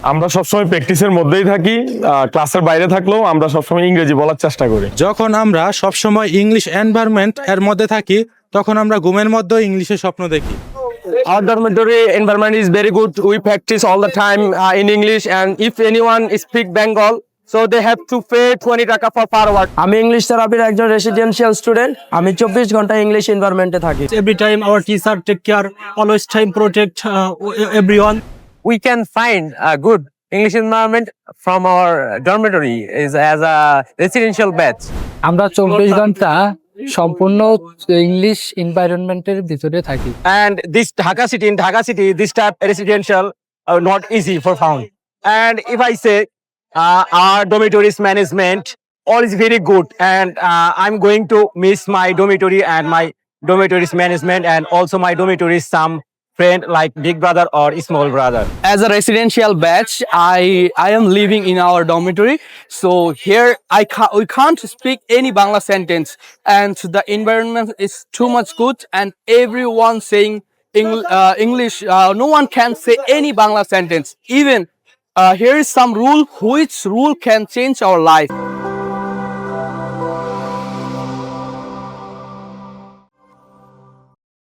আমরা সবসময় প্র্যাকটিসের মধ্যেই থাকি, ক্লাসের বাইরে থাকলেও আমরা সবসময় ইংরেজি বলার চেষ্টা করি। যখন আমরা সবসময় ইংলিশ এনভায়রনমেন্ট এর মধ্যে থাকি তখন আমরা ঘুমের মধ্যেও ইংলিশের স্বপ্ন দেখি। Our dormitory environment is very good. We practice all the time in English, and if anyone speak Bengal, so they have to pay 20 টাকা for per hour. আমি ইংলিশ থেরাপির একজন রেসিডেন্সিয়াল স্টুডেন্ট। আমি 24 ঘন্টা ইংলিশ এনভায়রনমেন্টে থাকি। Every time our teacher take care, always time protect everyone. We can find a good English environment from our dormitory is as a residential batch. আমরা 24 ঘন্টা সম্পূর্ণ English এনভায়রনমেন্টের ভিতরে থাকি। And this in Dhaka city, this type residential not easy for found. And if I say our dormitory's management, all is very good, and I'm going to miss my dormitory and my dormitory's management, and also my dormitory's some friend like big brother or small brother. As a residential batch, I am living in our dormitory. So here we can't speak any Bangla sentence, and the environment is too much good, and everyone saying English. No one can say any Bangla sentence. Even here is some rule which rule can change our life.